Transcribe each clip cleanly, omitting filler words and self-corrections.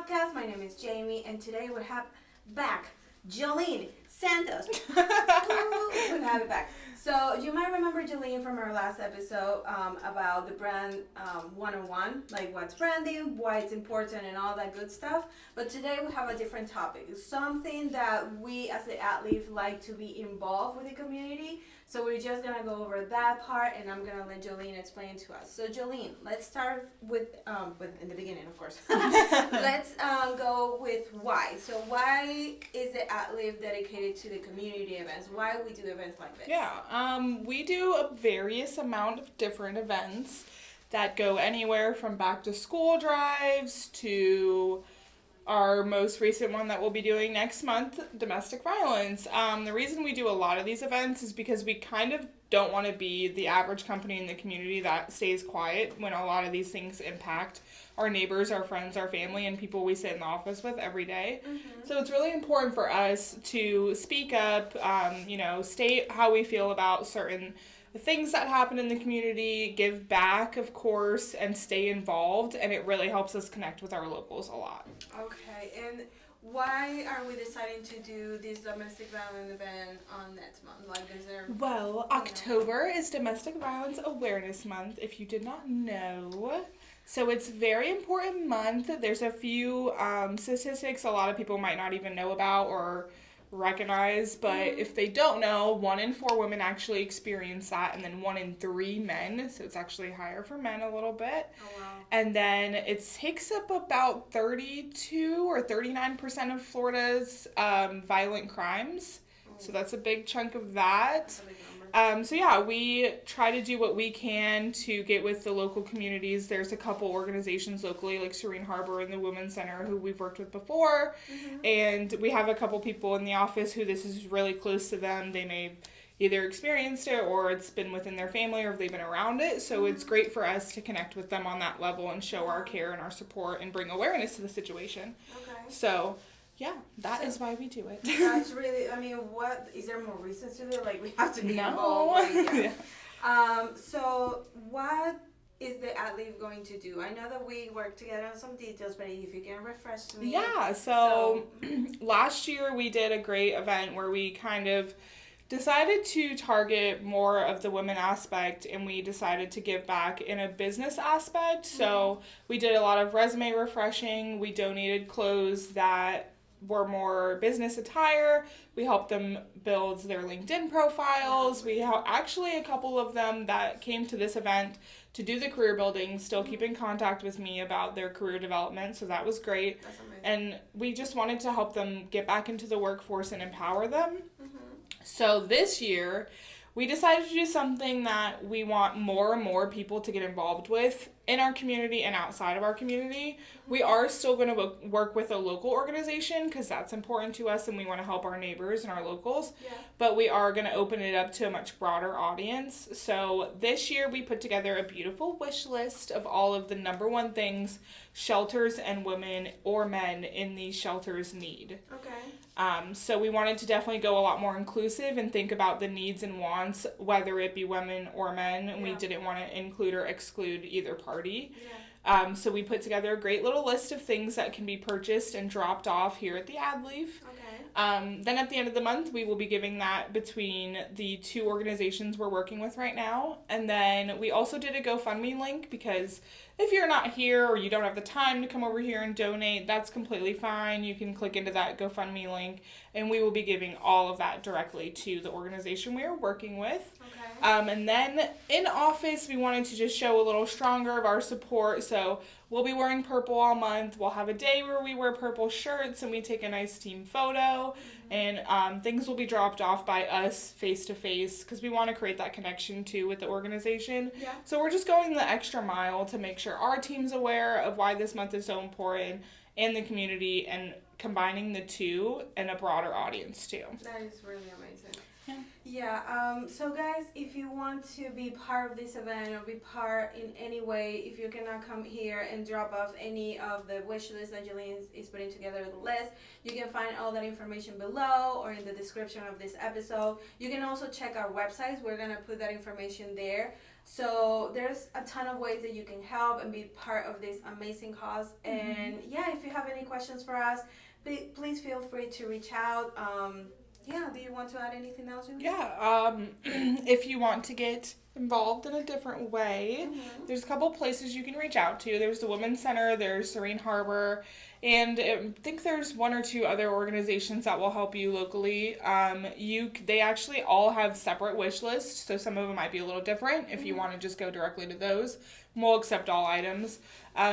podcast. My name is Jamie, and today we have back Joleen.santos. We have it back. So you might remember Joleen from our last episode about the brand 101, like what's branding, why it's important, and all that good stuff. But today we have a different topic. It's something that we as the Adleaf like to be involved with the community. So we're just going to go over that part, and I'm going to let Joleen explain to us. So Joleen, let's start with in the beginning, of course. Let's go with why. So why is the Adleaf dedicated to the community events? Why we do events like this? Yeah, we do a various amount of different events that go anywhere from back to school drives to our most recent one that we'll be doing next month, domestic violence. The reason we do a lot of these events is because we kind of don't want to be the average company in the community that stays quiet when a lot of these things impact our neighbors, our friends, our family, and people we sit in the office with every day. Mm-hmm. So it's really important for us to speak up, state how we feel about certain things that happen in the community, give back, of course, and stay involved, and it really helps us connect with our locals a lot. Okay, and why are we deciding to do this domestic violence event on next month? Like, is there... Well, October is Domestic Violence Awareness Month, if you did not know. So it's a very important month. There's a few statistics a lot of people might not even know about or recognize, but if they don't know, 1 in 4 women actually experience that, and then 1 in 3 men, so it's actually higher for men a little bit. Oh, wow. And then it takes up about 32 or 39% of Florida's violent crimes, so that's a big chunk of that. We try to do what we can to get with the local communities. There's a couple organizations locally, like Serene Harbor and the Women's Center, who we've worked with before. Mm-hmm. And we have a couple people in the office who this is really close to them. They may either experienced it or it's been within their family or they've been around it. So it's great for us to connect with them on that level and show our care and our support and bring awareness to the situation. Okay. So... yeah, that is why we do it. That's really, what, is there more reasons to do it? Like, we have to be involved. Yeah. So, what is the Adleaf going to do? I know that we worked together on some details, but if you can refresh me. Yeah, so last year we did a great event where we kind of decided to target more of the women aspect, and we decided to give back in a business aspect. Mm-hmm. So we did a lot of resume refreshing. We donated clothes that were more business attire. We helped them build their LinkedIn profiles. We actually a couple of them that came to this event to do the career building still keep in contact with me about their career development, so that was great. That's amazing. And we just wanted to help them get back into the workforce and empower them. Mm-hmm. So this year we decided to do something that we want more and more people to get involved with in our community and outside of our community. We are still going to work with a local organization because that's important to us and we want to help our neighbors and our locals. Yeah. But we are going to open it up to a much broader audience. So this year we put together a beautiful wish list of all of the number 1 things shelters and women or men in these shelters need. Okay. So we wanted to definitely go a lot more inclusive and think about the needs and wants, whether it be women or men, and we didn't want to include or exclude either party. Yeah. So we put together a great little list of things that can be purchased and dropped off here at the Adleaf. Okay. Then at the end of the month, we will be giving that between the 2 organizations we're working with right now. And then we also did a GoFundMe link because if you're not here or you don't have the time to come over here and donate, that's completely fine. You can click into that GoFundMe link, and we will be giving all of that directly to the organization we are working with. Okay. And then in office, we wanted to just show a little stronger of our support. So we'll be wearing purple all month. We'll have a day where we wear purple shirts and we take a nice team photo. Mm-hmm. And things will be dropped off by us face to face because we want to create that connection too with the organization. Yeah. So we're just going the extra mile to make sure our team's aware of why this month is so important in the community and combining the 2 in a broader audience too. That is really amazing. Yeah. So guys, if you want to be part of this event or be part in any way, if you cannot come here and drop off any of the wish list that Joleen is putting together the list, you can find all that information below or in the description of this episode. You can also check our websites. We're going to put that information there. So there's a ton of ways that you can help and be part of this amazing cause. And yeah, if you have any questions for us, please feel free to reach out. Yeah, do you want to add anything else? Yeah, if you want to get involved in a different way, there's a couple places you can reach out to. There's the Women's Center, there's Serene Harbor, and I think there's one or two other organizations that will help you locally. They actually all have separate wish lists, so some of them might be a little different if you want to just go directly to those. We'll accept all items.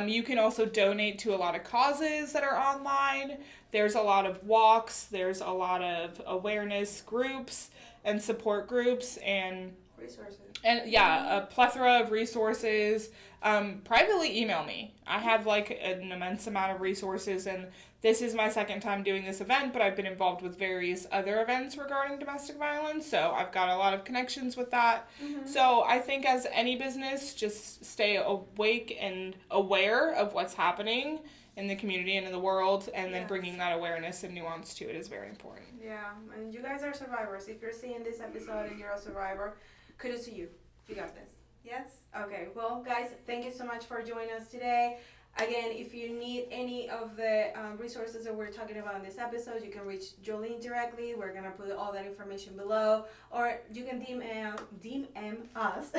You can also donate to a lot of causes that are online. There's a lot of walks, there's a lot of awareness groups and support groups and resources. And yeah, a plethora of resources. Privately email me. I have like an immense amount of resources, and this is my second time doing this event, but I've been involved with various other events regarding domestic violence, so I've got a lot of connections with that. So I think as any business, just stay awake and aware of what's happening in the community and in the world, and then bringing that awareness and nuance to it is very important. Yeah, and you guys are survivors. If you're seeing this episode and you're a survivor, kudos to you. You got this. Yes? Okay, well, guys, thank you so much for joining us today. Again, if you need any of the resources that we're talking about in this episode, you can reach Joleen directly. We're going to put all that information below. Or you can DM us.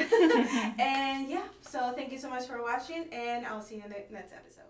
And yeah, so thank you so much for watching, and I'll see you in the next episode.